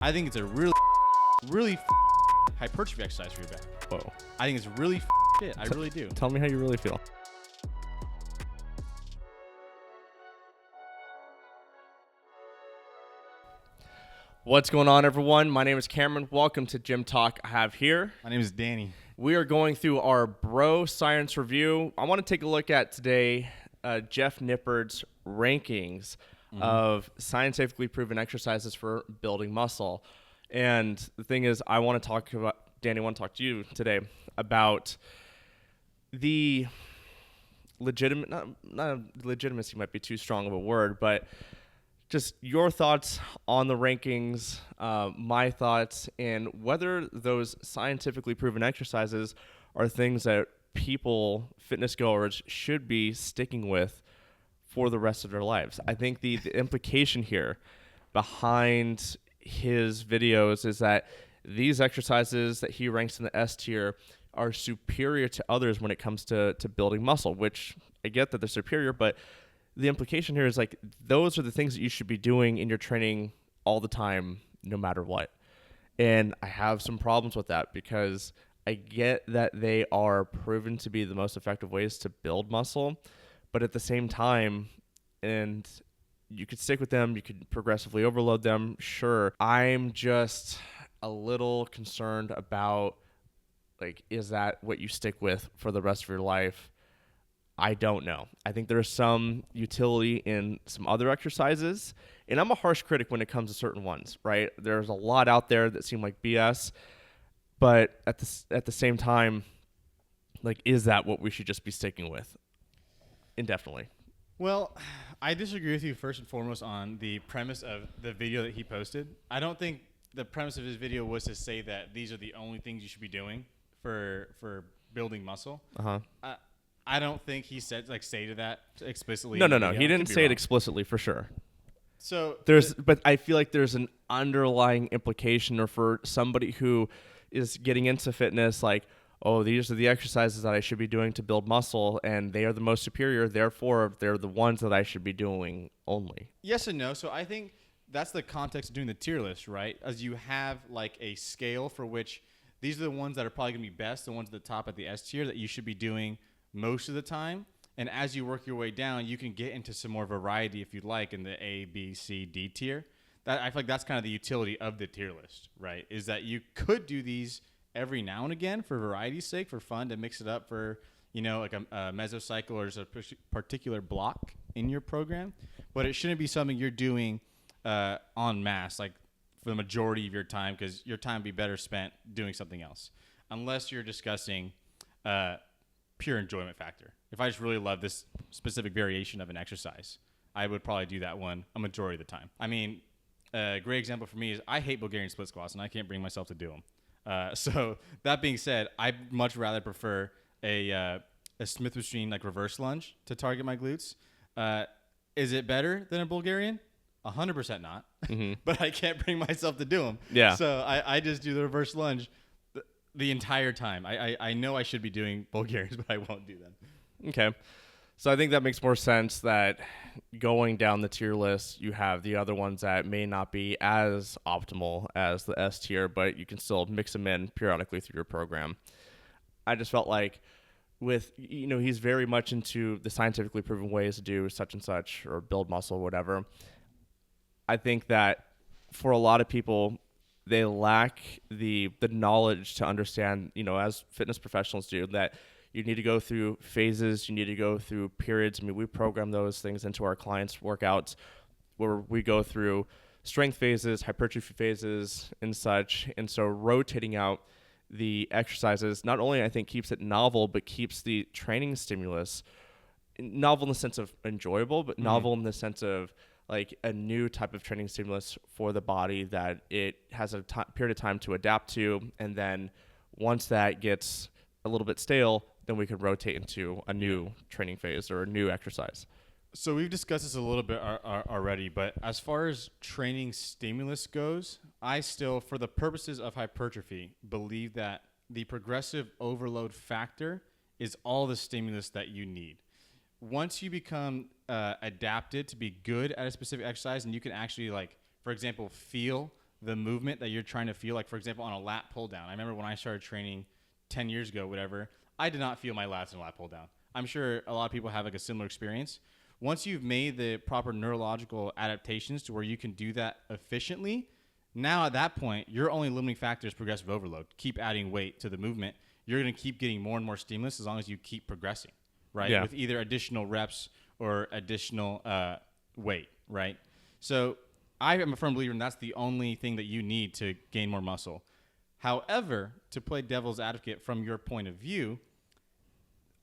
I think it's a really hypertrophy exercise for your back. Whoa. I think it's really fit. I really do. Tell me how you really feel. What's going on, everyone? My name is Cameron. Welcome to Gym Talk. I have here. My name is Danny. We are going through our bro science review. I want to take a look at today Jeff Nippard's rankings of scientifically proven exercises for building muscle. And the thing is, I want to talk to you today about the not legitimacy might be too strong of a word, but just your thoughts on the rankings, my thoughts, and whether those scientifically proven exercises are things that people, fitness goers, should be sticking with for the rest of their lives. I think the implication here behind his videos is that these exercises that he ranks in the S tier are superior to others when it comes to building muscle, which I get that they're superior, but the implication here is like those are the things that you should be doing in your training all the time, no matter what. And I have some problems with that because I get that they are proven to be the most effective ways to build muscle, but at the same time, and you could stick with them, you could progressively overload them, sure. I'm just a little concerned about, like, is that what you stick with for the rest of your life? I don't know. I think there's some utility in some other exercises, and I'm a harsh critic when it comes to certain ones, right? There's a lot out there that seem like BS, but at the same time, like, is that what we should just be sticking with indefinitely? Well, I disagree with you first and foremost on the premise of the video that he posted. I don't think the premise of his video was to say that these are the only things you should be doing for building muscle. I don't think he said stated that explicitly. No. He didn't say it explicitly for sure. So but I feel like there's an underlying implication, or for somebody who is getting into fitness, like, oh, these are the exercises that I should be doing to build muscle, and they are the most superior. Therefore, they're the ones that I should be doing only. Yes and no. So I think that's the context of doing the tier list, right? As you have like a scale for which these are the ones that are probably going to be best, the ones at the top at the S tier that you should be doing most of the time. And as you work your way down, you can get into some more variety if you'd like in the A, B, C, D tier. That I feel like that's kind of the utility of the tier list, right? Is that you could do these every now and again for variety's sake, for fun, to mix it up for, like a mesocycle or a particular block in your program. But it shouldn't be something you're doing en masse, like for the majority of your time, because your time would be better spent doing something else. Unless you're discussing pure enjoyment factor. If I just really love this specific variation of an exercise, I would probably do that one a majority of the time. I mean, a great example for me is I hate Bulgarian split squats, and I can't bring myself to do them. So that being said, I'd much rather prefer a Smith machine like reverse lunge to target my glutes. Is it better than a Bulgarian? 100% not. But I can't bring myself to do them. Yeah. So I just do the reverse lunge the entire time. I know I should be doing Bulgarians, but I won't do them. Okay. So I think that makes more sense that going down the tier list, you have the other ones that may not be as optimal as the S tier, but you can still mix them in periodically through your program. I just felt like with, he's very much into the scientifically proven ways to do such and such or build muscle or whatever. I think that for a lot of people, they lack the knowledge to understand, as fitness professionals do, that you need to go through phases. You need to go through periods. I mean, we program those things into our clients' workouts where we go through strength phases, hypertrophy phases, and such. And so rotating out the exercises not only, I think, keeps it novel, but keeps the training stimulus novel in the sense of enjoyable, but novel in the sense of like a new type of training stimulus for the body that it has a period of time to adapt to. And then once that gets a little bit stale, then we can rotate into a new training phase or a new exercise. So we've discussed this a little bit already, but as far as training stimulus goes, I still, for the purposes of hypertrophy, believe that the progressive overload factor is all the stimulus that you need. Once you become adapted to be good at a specific exercise, and you can actually, like, for example, feel the movement that you're trying to feel. Like, for example, on a lat pull down. I remember when I started training 10 years ago, whatever, I did not feel my lats in a lat pull down. I'm sure a lot of people have like a similar experience. Once you've made the proper neurological adaptations to where you can do that efficiently, now at that point, your only limiting factor is progressive overload. Keep adding weight to the movement. You're going to keep getting more and more stimulus as long as you keep progressing, right? Yeah. With either additional reps or additional weight, right? So I am a firm believer in that's the only thing that you need to gain more muscle. However, to play devil's advocate from your point of view,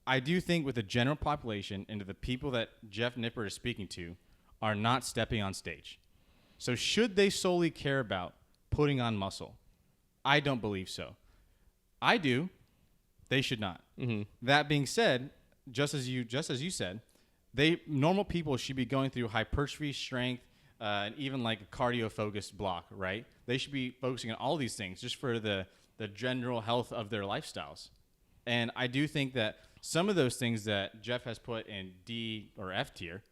I do think with the general population and to the people that Jeff Nippard is speaking to are not stepping on stage. So should they solely care about putting on muscle? I don't believe so. I do. They should not. Mm-hmm. That being said, just as you said, normal people should be going through hypertrophy, strength, and even like a cardio-focused block, right? They should be focusing on all these things just for the general health of their lifestyles. And I do think that some of those things that Jeff has put in D or F tier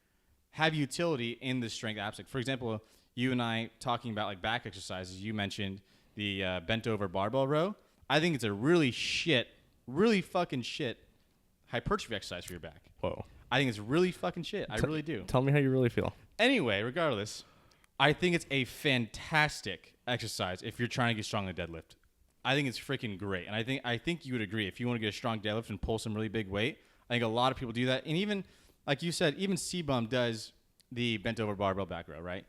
have utility in the strength aspect. For example, you and I talking about like back exercises, you mentioned the bent over barbell row. I think it's a really fucking shit hypertrophy exercise for your back. Whoa. I think it's really fucking shit. I really do. Tell me how you really feel. Anyway, regardless, I think it's a fantastic exercise if you're trying to get strong in the deadlift. I think it's freaking great. And I think you would agree. If you want to get a strong deadlift and pull some really big weight, I think a lot of people do that. And even, like you said, even C-Bum does the bent over barbell back row, right?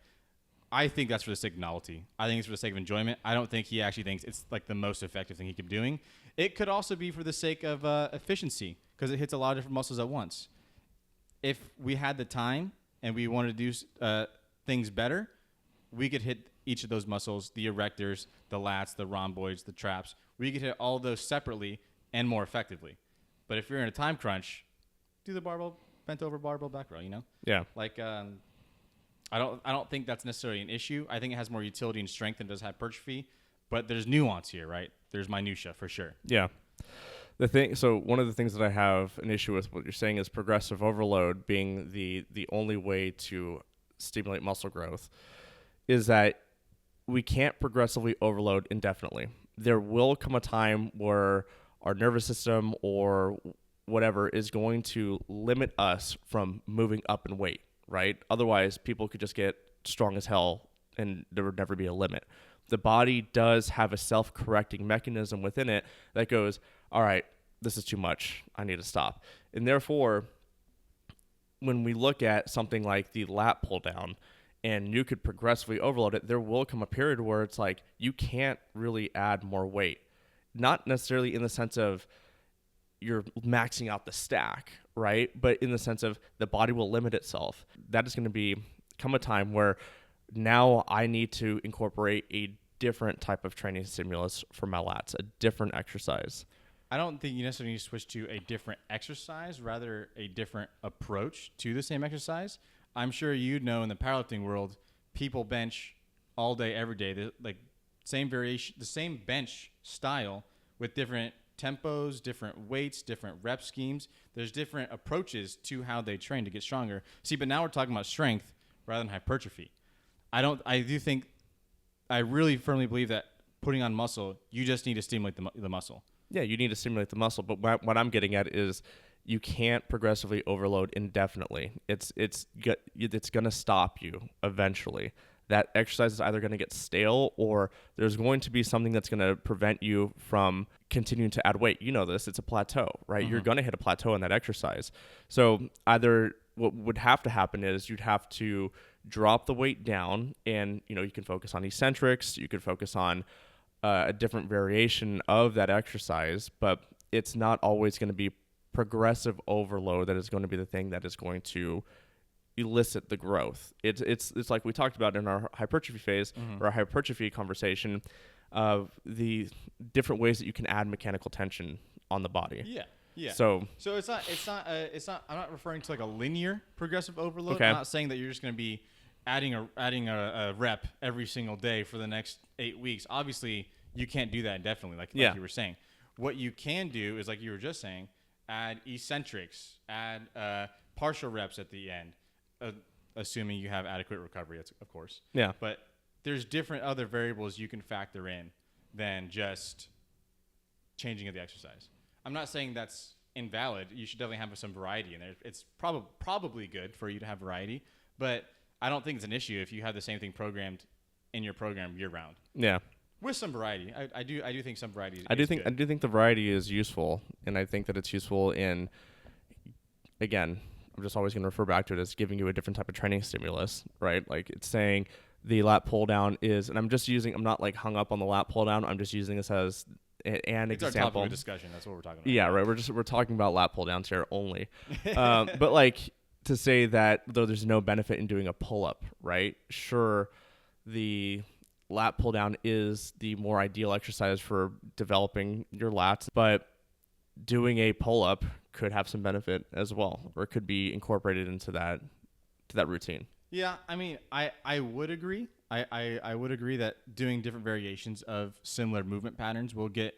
I think that's for the sake of novelty. I think it's for the sake of enjoyment. I don't think he actually thinks it's like the most effective thing he could be doing. It could also be for the sake of efficiency because it hits a lot of different muscles at once. If we had the time and we wanted to do things better, we could hit each of those muscles, the erectors, the lats, the rhomboids, the traps. We could hit all those separately and more effectively. But if you're in a time crunch, do the bent over barbell back row, you know? Yeah. Like, I don't think that's necessarily an issue. I think it has more utility and strength than it does hypertrophy. But there's nuance here, right? There's minutia for sure. Yeah. So one of the things that I have an issue with what you're saying is progressive overload being the only way to stimulate muscle growth is that we can't progressively overload indefinitely. There will come a time where our nervous system or whatever is going to limit us from moving up in weight, right? Otherwise, people could just get strong as hell and there would never be a limit. The body does have a self-correcting mechanism within it that goes, all right, this is too much. I need to stop. And therefore, when we look at something like the lat pull down and you could progressively overload it, there will come a period where it's like you can't really add more weight. Not necessarily in the sense of you're maxing out the stack, right? But in the sense of the body will limit itself. That is going to come a time where now I need to incorporate a different type of training stimulus for my lats, a different exercise. I don't think you necessarily need to switch to a different exercise, rather a different approach to the same exercise. I'm sure you know in the powerlifting world, people bench all day, every day. Like same variation, the same bench style with different tempos, different weights, different rep schemes. There's different approaches to how they train to get stronger. See, but now we're talking about strength rather than hypertrophy. I really firmly believe that putting on muscle, you just need to stimulate the muscle. Yeah, you need to stimulate the muscle. But what I'm getting at is you can't progressively overload indefinitely. It's going to stop you eventually. That exercise is either going to get stale or there's going to be something that's going to prevent you from continuing to add weight. You know this. It's a plateau, right? Mm-hmm. You're going to hit a plateau in that exercise. So either what would have to happen is you'd have to drop the weight down and, you can focus on eccentrics. You could focus on a different variation of that exercise, but it's not always going to be progressive overload that is going to be the thing that is going to elicit the growth. It's like we talked about in our hypertrophy phase or our hypertrophy conversation of the different ways that you can add mechanical tension on the body. Yeah. So it's not. I'm not referring to like a linear progressive overload. Okay. I'm not saying that you're just going to be adding a rep every single day for the next 8 weeks. Obviously, you can't do that indefinitely, like you were saying. What you can do is, like you were just saying, add eccentrics, add partial reps at the end, assuming you have adequate recovery, of course. Yeah. But there's different other variables you can factor in than just changing of the exercise. I'm not saying that's invalid. You should definitely have some variety in there. It's probably good for you to have variety, but I don't think it's an issue if you have the same thing programmed in your program year round. Yeah. With some variety. I do think some variety I do is think good. the variety is useful, and I think that it's useful in, again, I'm just always going to refer back to it as giving you a different type of training stimulus, right? Like it's saying the lat pull down is, and I'm not like hung up on the lat pull down. I'm just using this as an It's our example. topic of discussion. That's what we're talking about. Yeah, right. We're talking about lat pull downs here only. But like to say that though there's no benefit in doing a pull up, right? Sure, the lat pull down is the more ideal exercise for developing your lats, but doing a pull up could have some benefit as well, or it could be incorporated into that routine. Yeah, I mean, I would agree. I would agree that doing different variations of similar movement patterns will get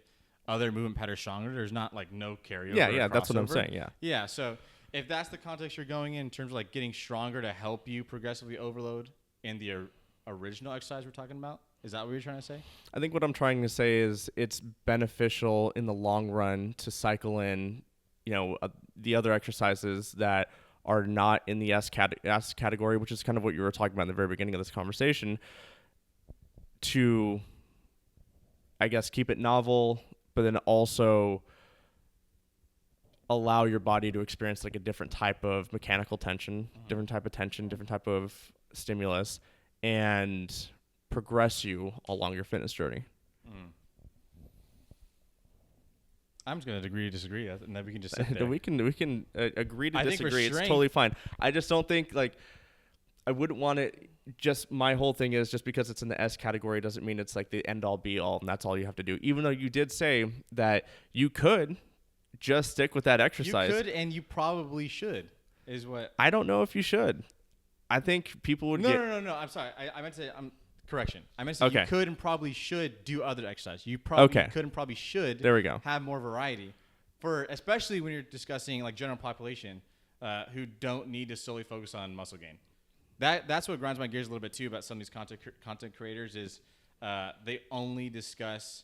other movement patterns stronger. There's not like no carryover. Yeah, or that's what I'm crossover. saying. Yeah. Yeah, so if that's the context you're going in terms of like getting stronger to help you progressively overload in the original exercise we're talking about, is that what you're trying to say? I think what I'm trying to say is it's beneficial in the long run to cycle in, the other exercises that are not in the S category, which is kind of what you were talking about in the very beginning of this conversation, to, I guess, keep it novel, but then also allow your body to experience like a different type of mechanical tension, different type of tension, different type of stimulus, and progress you along your fitness journey. I'm just gonna agree to disagree, and then we can just sit there. we can agree to I think for disagree. It's strength- totally fine. I just don't think like I wouldn't want it. Just my whole thing is just because it's in the S category doesn't mean it's like the end all be all, and that's all you have to do. Even though you did say that you could just stick with that exercise. You could, and you probably should. Is what I don't know if you should. I think people would No, get. no. I'm sorry. I meant to say. Correction. I meant to say Okay. you could and probably should do other exercise. You probably Okay. could and probably should. There we go. Have more variety, especially when you're discussing like general population who don't need to solely focus on muscle gain. That's what grinds my gears a little bit too about some of these content creators is they only discuss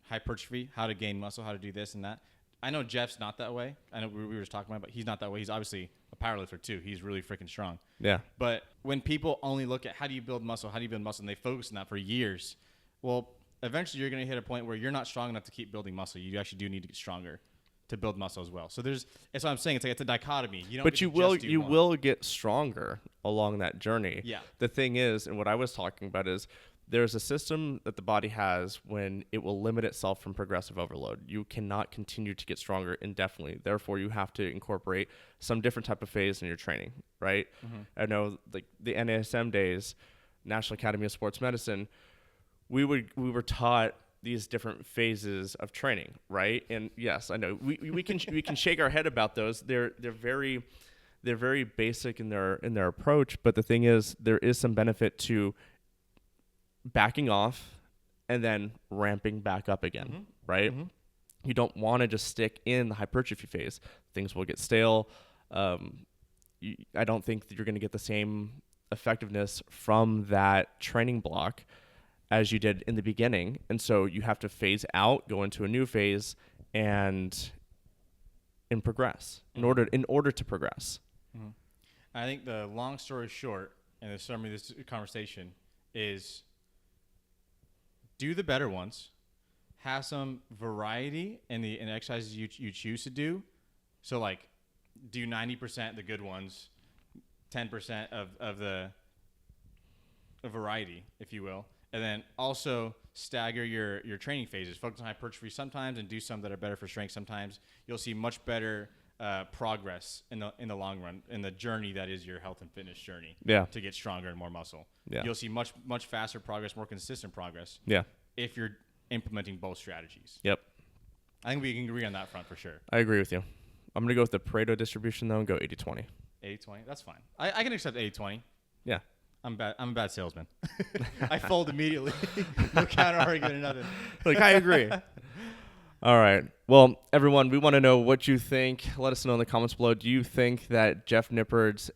hypertrophy, how to gain muscle, how to do this and that. I know Jeff's not that way. I know we were just talking about, but he's not that way. He's obviously a powerlifter too. He's really freaking strong. Yeah. But when people only look at how do you build muscle, and they focus on that for years, well, eventually you're going to hit a point where you're not strong enough to keep building muscle. You actually do need to get stronger to build muscle as well. So that's what I'm saying. It's a dichotomy. But you will get stronger along that journey. Yeah. The thing is, and what I was talking about is there's a system that the body has when it will limit itself from progressive overload. You cannot continue to get stronger indefinitely. Therefore, you have to incorporate some different type of phase in your training, right? Mm-hmm. I know like the NASM days, National Academy of Sports Medicine, we were taught these different phases of training, right? And yes, I know we can shake our head about those. They're very basic in their approach, but the thing is there is some benefit to backing off and then ramping back up again, right? Mm-hmm. You don't want to just stick in the hypertrophy phase. Things will get stale. I don't think that you're going to get the same effectiveness from that training block as you did in the beginning. And so you have to phase out, go into a new phase and progress in order to progress. Mm-hmm. I think the long story short and the summary of this conversation is do the better ones, have some variety in the exercises you choose to do. So like do 90% the good ones, 10% of the variety, if you will. And then also stagger your training phases. Focus on hypertrophy sometimes and do some that are better for strength sometimes. You'll see much better progress in the long run, in the journey that is your health and fitness journey. Yeah. To get stronger and more muscle. Yeah. You'll see much faster progress, more consistent progress. Yeah. If you're implementing both strategies. Yep. I think we can agree on that front for sure. I agree with you. I'm going to go with the Pareto distribution though and go 80-20. 80-20, that's fine. I can accept 80-20. Yeah. I'm a bad salesman. I fold immediately. No counter argument or nothing. Like, I agree. All right. Well, everyone, we want to know what you think. Let us know in the comments below. Do you think that Jeff Nippard's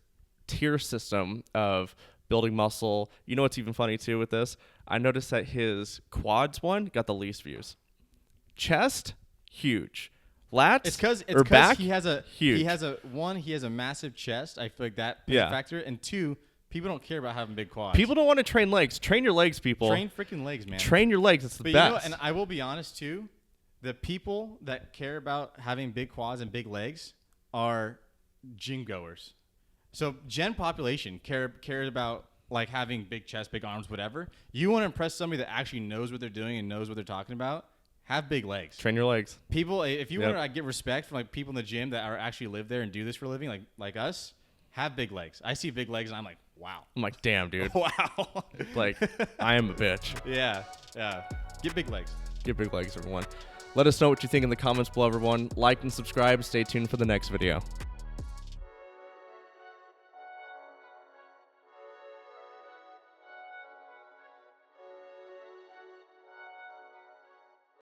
tier system of building muscle. You know what's even funny too with this? I noticed that his quads one got the least views. Chest, huge. Lats It's because back, he has a huge. he has a massive chest. I feel like that plays Yeah. a factor. And two, people don't care about having big quads. People don't want to train legs. Train your legs, people. train freaking legs, man. Train your legs. It's the But best. you know, and I will be honest too, the people that care about having big quads and big legs are gym goers. So gen population cares about like having big chest, big arms, whatever. You want to impress somebody that actually knows what they're doing and knows what they're talking about. Have big legs. Train your legs. People, if you Yep. want to like, get respect from like people in the gym that are actually live there and do this for a living, like us, have big legs. I see big legs and I'm like, wow. I'm like, damn, dude. Wow. Like, I am a bitch. Yeah. Get big legs. Get big legs, everyone. Let us know what you think in the comments below, everyone. Like and subscribe. Stay tuned for the next video.